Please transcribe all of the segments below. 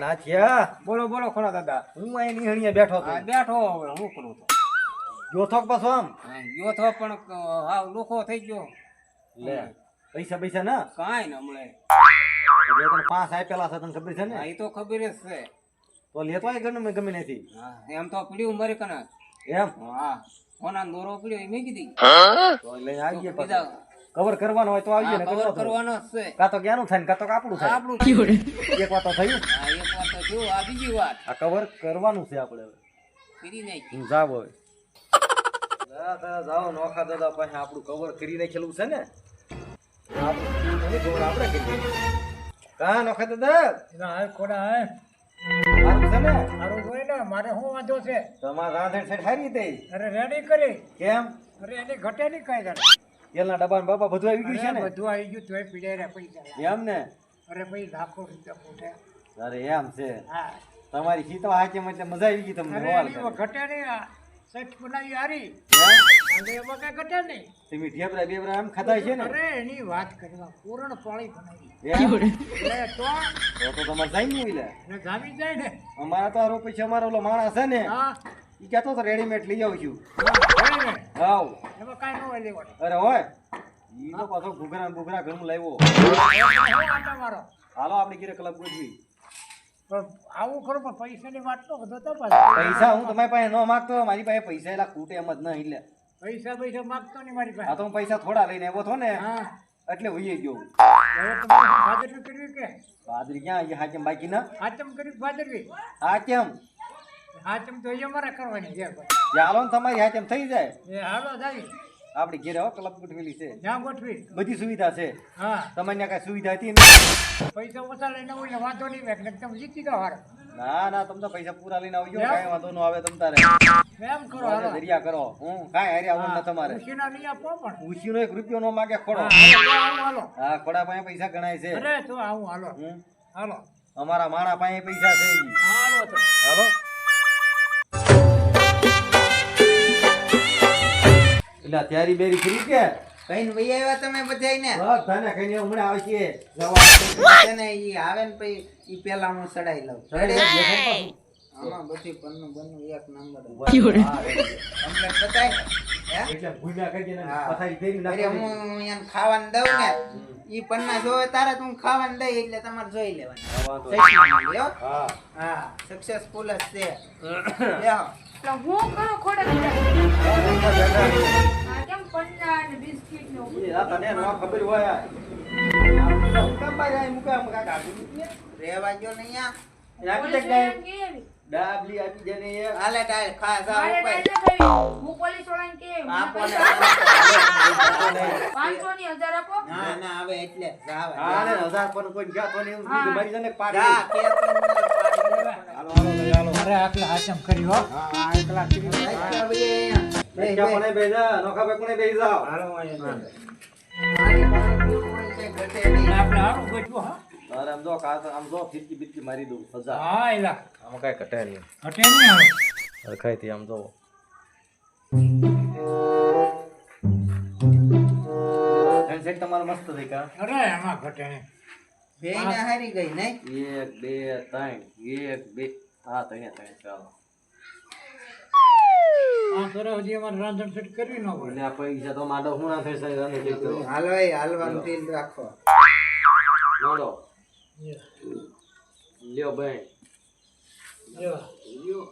નાથિયા બોલો બોલો ખોડા દાદા. હું અહીં નિહણીએ બેઠો હતો. બેઠો હવે હું કરું તો. જોથોક પાછો આમ ગયો તો પણ હાવ લોખો થઈ ગયો. લે પૈસા ના કાંઈ ન મળે. એટલે તને 5 આપેલા છે તને ખબર છે ને? હા, એ તો ખબર જ છે. તો લેતો આય ગમે નથી. હા, એમ તો પડ્યું મરે કના. એમ હા, કોના દોરો પડ્યો એ મેં કીધી. તો લઈને આવીએ પાછો. બીજા કવર કરવાનો હોય તો આવીએ ને કવર કરવાનો જ છે. કાં તો ક્યાંનું થાય ને કાં તો આપણું થાય. આપણું એક વાત તો થયું. હા, એક વાત તો થયું. આ બીજી વાત આ કવર કરવાનું છે આપણે હવે. કરી નાખી. હું જાવ હવે. જાઓ નોખા દાદા પાસે આપણું કવર કરી નાખેલું છે ને. આપણે કરીએ. કા નોખા દાદા ખોડા હે સારું છે ને? સારું હોય ને. મારે શું વાંધો છે? તમારા રાંધણ સેટ હારી રીતે અરે રેડી કરી. કેમ અરે એની ઘટે નહીં કઈ દાડે. તેલના ડબ્બા બાપા બધું આવી ગયું છે ને? બધું આવી ગયું તોય પીડે પૈસા. એમ ને? અરે ભાઈ લાખો રૂપિયા ફૂટે. અરે એમ છે. હા, તમારી શીતળ હાચેમ એટલે મજા આવી ગઈ તમને. અરે રોવાલ એની કરે. ઘટે નહીં. સેટ બનાવી હારી. એમ? અને એમાં કઈ ઘટે નહીં. તમે ઢેબરા બેબરા એમ ખાતા છે ને? અરે એની વાત કરવા પૂરણ પાણી બનાવી. એમ? એટલે તો તમારે જાય નહીં લે. ને જામી જાય ને. અમારા તો આરો પછી અમારો ઓલો માણસ છે ને હા, ઈ કહેતો તો રેડીમેડ લઈ આવું છું. હોય ને. હાવ એમાં કાંઈ ન હોય લેવાનું. અરે હોય ઈ તો પાછો ઘૂઘરા ને બુઘરા ઘણું લાવ્યો. હું આટા મારો. હાલો આપણે ઘરે ક્લબ ગોઠવી. પણ આવું ખરું પણ પૈસાની વાત તો બધો તો પાછો. પૈસા હું તમારી પાસે ન માંગતો. મારી પાસે પૈસા એલા ખૂટે એમ જ ન એટલે. પૈસા માગતો નહીં મારી આ પાસે. તો હું પૈસા થોડા લઈને આવ્યો હતો ને હા, એટલે વહી ગયો. હવે તમારે ભાદરવી કરવી કે બાદરી ક્યાં એ હાચમ બાકી ના હાચમ કરવી ભાદરવી? હાચમ હાચમ તો એ અમારે કરવાની છે. હાલો ને તમારી હાચમ થઈ જાય. એ હાલો જાવી. આપડી ઘેરે હો ક્લબ ગોઠવેલી છે. જ્યાં ગોઠવી. બધી સુવિધા છે. હા, તમને કઈ સુવિધા હતી ને? પૈસા ઓછા લઈને હોય ને વાંધો નહીં વેક ને તમે જીતી દો હાર. ના તમને પૈસા પૂરા લઈને આવજો. કાંઈ વાંધો ન આવે તમ તારે. એમ કરો હાલો. દરિયા કરો. હું કાંઈ હાર્યા આવું ન તમારે. ખુશીના લઈ આપો પણ. ઉછીનો 1 રૂપિયો નો માગે ખોડો. આવું હાલો. હા ખોડા પાસે પૈસા ગણાય છે. અરે તો આવું હાલો. હમ. હાલો અમારા માણા પાસે પૈસા છે ઈ. હાલો તો. હાલો એટલે તૈયારી બેરી કરી કે કઈ વહી આવ્યા તમે બધાયને? બસ તને કઈને હમણાં આવશે. ને ઈ આવે ને પછી ઈ પેલા હું ચડાઈ લઉં. આમાં બધી પન્નું એક નંબર કમ્પ્લેટ બતાય હે? એટલે ભૂજા કરી દે ને હા. પથારી ફેરી અરે નાખો. હું એને ખાવાનું દઉં ને ઈ પન્ના જોવે તારે તું ખાવાનું દઈ એટલે તમારે જોઈ લેવાનું. લ્યો. હા હા, સક્સેસફુલ જ છે. લ્યો. એટલે હું કરો ખોડે કેમ પન્ના ને બિસ્કિટ ને એવું એ આ તને નો ખબર હોય આપણે હું કામ બહાર આઈ મુકા મુકા કાઢી રેવા ગયો ને અહીંયા. આપી દે પોલીસ વાળાને કેવી? ડાબલી આપી દે ને એ હાલે ટાઈલ ખા જા મારે ઉપર. કાંઈ ન થયું. હું પોલીસ વાળાને કેવી? મને આપો ને, પૈસા આપો ને. 500 ની 1000 આપો. ના ના આવે એટલે જાવ. હા ને 1000 પર કોઈ ગયા તો ને એવું હા. મારી જને જા પાડી કે પાડી હાલો હાલો અરે આટલા હાચમ કરી હો. હા, એકલા કરી. બેજા કોને બેજા નોખા બે કોને બેજા હાલો અહીંયા. આપણે આપણે હારું ગોઠવું હા. અરે આમ જો કા આમ જો ફિરકી બિરકી મારી દઉં સજા હા એલા આમ કઈ ઘટે નહીં હટે નહીં આવે. ખાઈ થી આમ જો સેટ તમારો મસ્ત થઈ કા અરે એમાં ઘટે નહીં. બેયને હારી ગઈ નહીં? 1 2 3 1 2 હા તને ચાલો આ કરે હજી અમારે રાંધણ સેટ કરવી ન પડે. એટલે આ પૈસા તો માડો હું ના થઈ જાય અને જે કરો હાલો એ હાલવાનું તેલ રાખો. માડો લ્યો બેન જો. લ્યો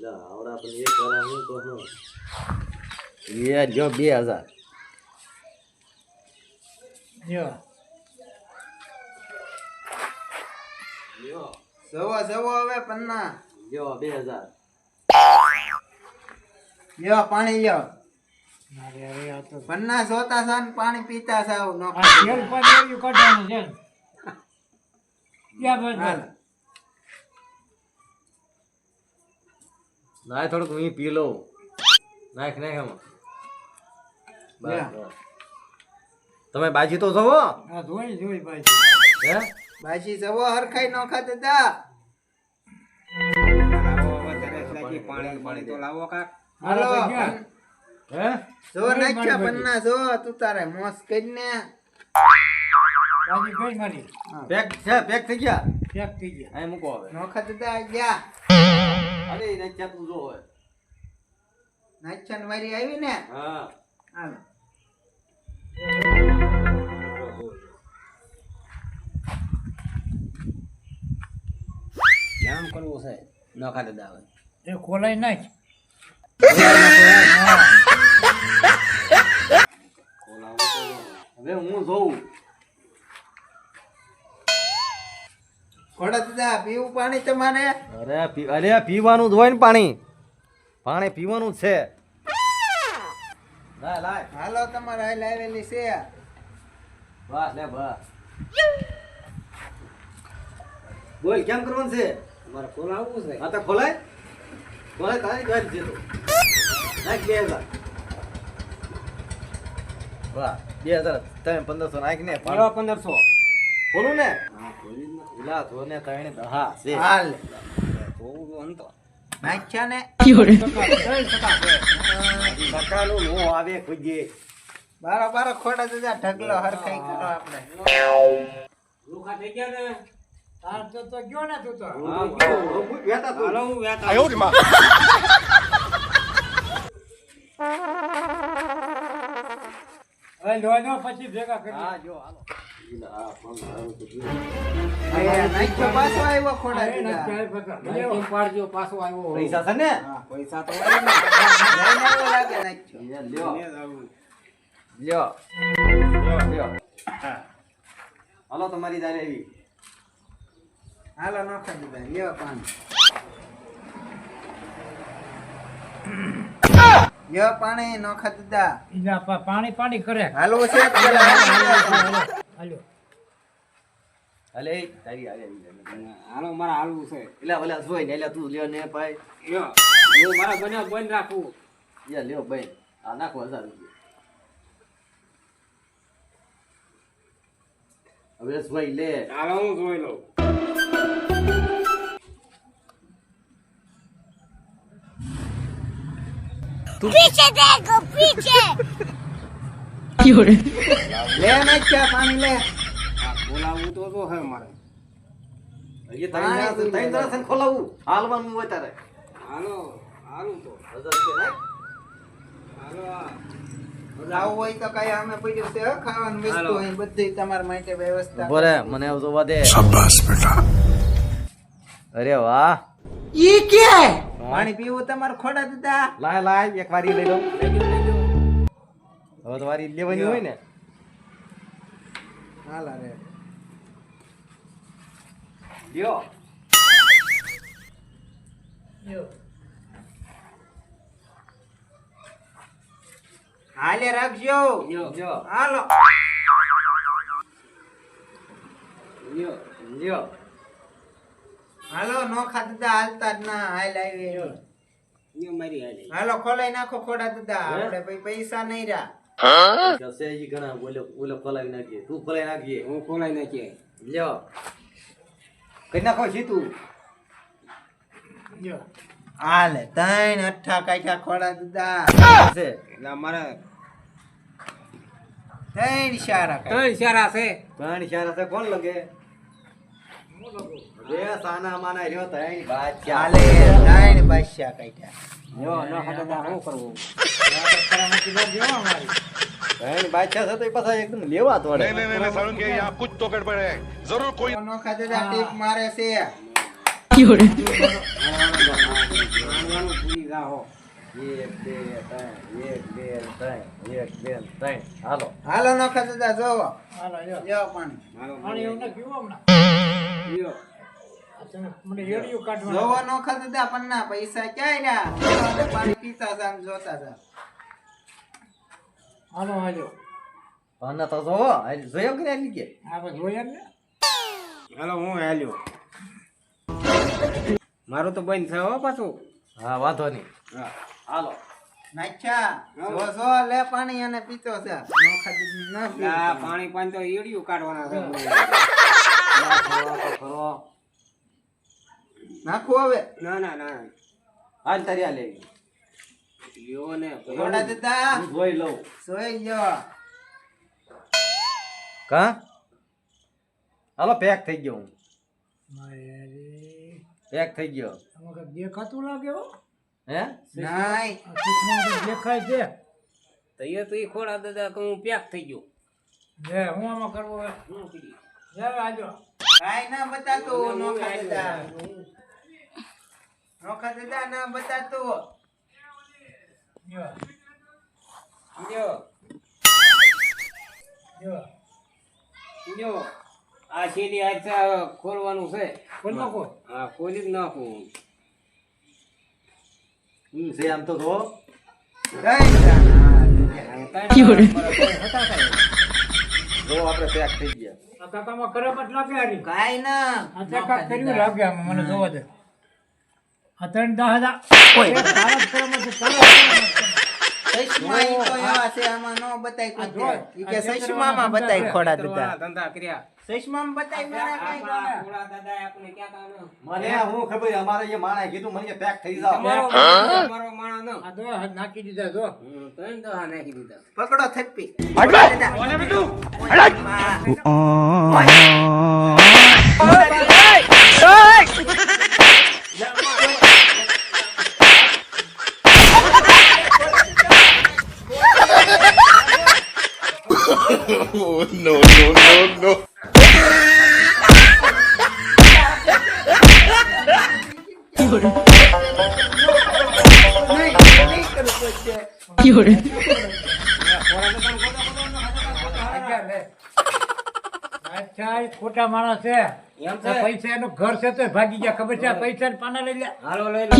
લા આવડા પણ એક કરા હું તો હું એ જો 2000 જો. લ્યો જવો જવો હવે પન્ના. લ્યો 2000 લ્યો પાણી લ્યો. અરે અરે આ તો પન્ના જોતા છો ને પાણી પીતા છો નો. આ તેલ પાણી કાઢવાનું છે. ક્યાં બસ હાલ. નાય થોડુંક હું પી લઉં નાખ નાખ આમાં બસ લ્યો. બસ. તમે બાજી તો જોવો આ જોઈ જોઈ ભાઈ. હે બાજી જવો હરખાઈ નો ખાતે તા. પાણી પાણી તો લાવો કાક. હાલો. હે જો નાખ્યા પન્ના જો તું તારે મોસ કરીને. બાજી ગઈ મારી પેક છે, પેક થઈ ગયા. પેક થઈ ગયા અહીં મૂકો હવે. નોખા દાદા ગયા અરે એ નાખ્યા તું જો હવે. નાચન વારી આવી ને હા. હાલો નામ કરવું છે નોખા દાદા હવે. એ ખોલાઈ નાખ હવે હું જોઉં. ખોડા દાદા પીવું પાણી તમારે અરે પીવાનું જ હોય ને પાણી. પાણી પીવાનું જ છે. લાય લાય. હાલો તમારે હાલ આવેલી છે બસ લે બસ. બોલ કેમ કરવાનું છે? તમારે ખોલાવવું છે. આ તો ખોલાય. ખોલાય તારી વાત છે તો. નાખ 2000. વાહ 2000 તમે 1500 નાખ ને. એવા 1500. ખોલું ને. હા ખોલી જ નથી. ઇલા તો ને તણે હા છે. હાલ જોવું તો અંતો. નાખ્યા ને સકાળું નો આવે કોઈ. બારો બારો ખોડા દાદા ઢગલો હરખાઈ કરો આપણે લુખા થઈ ગયા ને. તાર તો ગયો ને તું તો વેતા તું. હાલો હું વ્યાતા. હવે જોઈ દો પછી ભેગા કરી હા જો હાલો. ઇલા આ ફોન મારું તો જોયું. એ નાખ્યો પાછો આવ્યો ખોડા એ દાદા નથી પકડ નાઈટિંગ પાડજો પાછો આવ્યો. પૈસા છે ને? હા પૈસા તો હોય ને. લઈને આવ્યો લાગે નાખ્યો એ લ્યો. ને જ આવું. લ્યો. લ્યો. હાલો તમારી દારે આવી. હાલો નોખા દાદા લ્યો પાણી લ્યો પાણી નોખા દાદા ઈલા પાણી પાણી કરે હાલવું છે પેલા હાલ્યો હાલે તારી હાલે આવી. હાલો મારે હાલવું છે. એલા ઓલા જોઈ ને એલા તું લ્યો ને ભાઈ. લ્યો હું મારા બને બંધ રાખું. યા લ્યો ભાઈ. આ નાખો 1000 રૂપિયા. હવે જોઈ લે. હાલો હું જોઈ લઉં. લે નાખ્યા પાણી લે આ ખોલાવવું તો જો હે મારે. એ તારી દરસન ખોલાવું. હાલવાનું હોય તારે. હાલો હાલું તો. 1000 રૂપિયા નાખ. હાલો આ. લાવું હોય તો કઈ અમે પડ્યું છે હો, ખાવાનું વસ્તુ હાલો. અહીં બધી તમારા માટે વ્યવસ્થા બોલે મને આવ જોવા દે. અરે વાહ. ઈ કે પાણી પીવું તમારે ખોડા દાદા લાય લાય એક વારી લઈ લો. હવે તો વારી લેવાની હોય ને. હાલા રે લ્યો. હાલે રાખજો લ્યો. હાલો લ્યો. લ્યો. હાલો નોખા દાદા હાલતા જ ના હાલ આવી લ્યો મારી હાલી. હાલો ખોલાઈ નાખો ખોડા દાદા હે? આપણે ભાઈ પૈસા નહીં રહ્યા જશે ઈ ઘણા ઓલો ખોલાવી નાખીએ. તું ખોલાવી નાખીએ. હું ખોલાઈ નાખીએ. લ્યો. કઈ નાખો સીતું. જો હાલે ત્રણ અઠ્ઠા કાઢ્યા ખોડા દાદા છે. એટલે મારે ત્રણ સારા કાઢ્યા. ત્રણ સારા છે. ત્રણ ચાર હશે કોણ લગે? બે સાના માના રહ્યો ત્રણ બાદશાહ. હાલે ત્રણ બાદશાહ કાઢ્યા લ્યો નોખા દાદા શું કરવું? ત્રણ બાદશાહ છે તો એ પાછા એકદમ લેવા તોડે. सारुण के यहाँ कुछ तो गड़बड़ है जरूर कोई નોખા દાદા ટીપ મારે છે માનવાનું ભૂલી જાઓ. એક બે ત્રણ એક બે ત્રણ એક બે ત્રણ. હાલો. હાલો નોખા દાદા જોવો હાલો લ્યો લ્યો પાણી હાલો પાણી એવું ના પીવો હમણાં લ્યો. આ તમે મને રેડિયો કાઢવાનું જોવો નોખા દાદા પન્ના પૈસા ક્યાં રહ્યા પાણી પીતા હતા ને જોતા હતા હાલો હાલ્યો પાના તો જોવો. જોયો કે નહીં કે? આપણે જોયા ને હાલો હું હાલ્યો. મારું તો બંધ થયો હો પાછું. હા વાંધો નહીં. હા. હાલો. નાખ્યા જો જો લે પાણી અને પીતો છે નોખા દાદા ના આ પીવું પાણી પાણી તો એડિયું કાઢવાના છે. ખરો. નાખું હવે ના ના ના હાલ તારી હાલે. લ્યો ને ખોડા દાદા હું જોઈ લઉં. સોઈ ગયો કા? હાલો પેક થઈ ગયો હું મારે પેક થઈ ગયો આમાં કાંઈક દેખાતું લાગે હો હે નહીં આ ચીકણું તો દેખાય છે તો એ તો ઈ ખોડા દાદા કે હું પેક થઈ ગયો લે હું આમાં કરવો હે હું કીધી. લે આજો કાંઈ ના બતાતું નોખા દાદા નોખા દાદા ના બતાતું જો જો જો જો આ સીધી આજ ખોલવાનું છે કોણ નાખો હા ખોલી જ નાખું છે આમ તો જો કઈ ના જો આપણે પેક થઈ ગયા આ કાકામાં કરામત લાગે હારી કાંઈ ના આ ચેકઅપ કર્યું લાગે આમાં મને જોવા દે આ 3,10,000 ઓય. તારા જ કરામત છે, તારા જ કરામત છે. ચશ્મા ઈ તો એવા છે આમાં નો બતાય કોઈ દે. ઈ કે ચશ્મામાં બતાય ખોડા દાદા ધંધા કર્યા ચશ્મામાં બતાય મારા કાંઈ આપણા ખોડા દાદા આપણે કહેતા ન મને હું ખબર અમારે જે માણસે કીધું મને પેક થઈ જાવ તમારો માણસ ન આ દો નાખી દીધા જો ત્રણ દહા નાખી દીધા પકડો થપ્પી ખોડા દાદા. ઓય, માં. no, no, no, no. નહીં કરું પછી. અચ્છા એ ખોટા માણસ છે એમ છે? આ પૈસા એનું ઘર છે તો ભાગી ગયા ખબર છે આ પૈસા ને પાના લઈ લે હાલો લઈ લો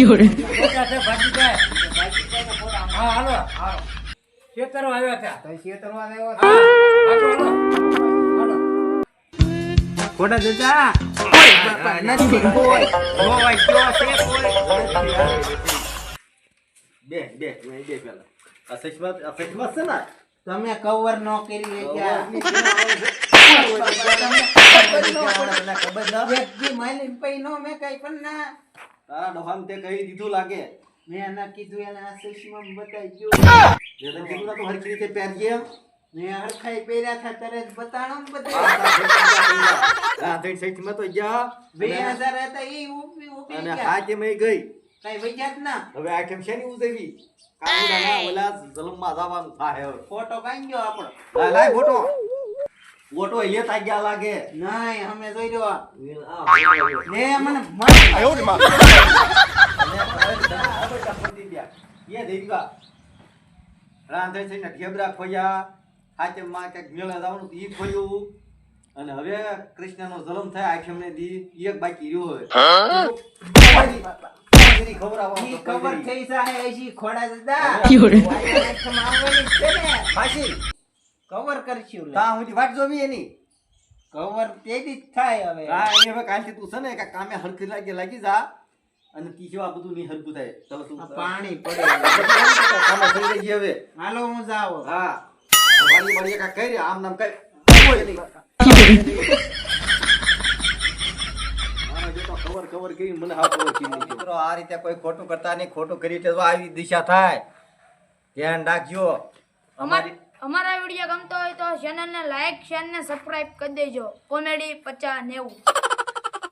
ખોટા છે ભાગી જાય હા હાલો ખેતરો આવ્યા હતા તો શેતરવા આવ્યો હા, હાલો, હાલો. હાલો. ખોડા દાદા ઓય બાપા નથી કોઈ ગોવાય ગયો છે કોઈ બે બે બે બે પેલા આ સચમાં છે ને તમે કવર નો કરી ગયા ખબર ના એક દી માલી પઈ નો મે કઈ પણ ના તારા ડોહાન તે કહી દીધું લાગે મેં એના કીધું એને આ ચશ્મા બતાઈ ગયો જે તને કીધું ના તો હરખી રીતે પહેરજે મેં હરખાઈ પહેર્યા થા તરત બતાણો ને બધે હા તે સચમાં તો જા 2000 હતા ઈ ઉભી ઉભી અને ગયા હાજે મેં ગઈ કઈ વજ્યાત ના હવે આઈટમ છે ની ઉજેવી કાંગડાના ઓલા જલમમાં જવાનું થાય હવે ફોટો કાઈ ગયો આપણો લાય લાય ફોટો ફોટો એ તા ગયા લાગે નહીં અમે જોઈ રહ્યો આ ફોટો લે મને મર 哎呦我的妈！ ये देगा રાંધે છે ને ઢેબરા ખોયા હાચે માં કે મેળા જવાનું ઈ ખોયું અને હવે કૃષ્ણનો જન્મ થાય આખેમને દી એક બાકી રહ્યો હોય ઈ કવર થઈ જાય એસી ખોડા દાદા આવવાની છે ને પાછી કવર કરશું લે તા હું વાટ જોવી એની કવર તેદી જ થાય હવે હા એને હવે કાલથી તું છે ને કે કામે હરખી લાગી જા અને તીજવા બધું ની હરખું થાય ચાલો તું આ પાણી પડે કામે થઈ ગઈ હવે હાલો હું જાવ હા વાળી વાળી કા કરી આમ નામ કઈ કવર કરી મને હાવ ખબર કી નહીં મિત્રો આ રીતે કોઈ ખોટું કરતા નહીં ખોટું કરી તો આવી દિશા થાય ધ્યાન રાખજો અમારી અમારા વિડીયો ગમતો હોય તો ચેનલને લાઈક શેર ને સબસ્ક્રાઇબ કરી દેજો કોમેડી 50 90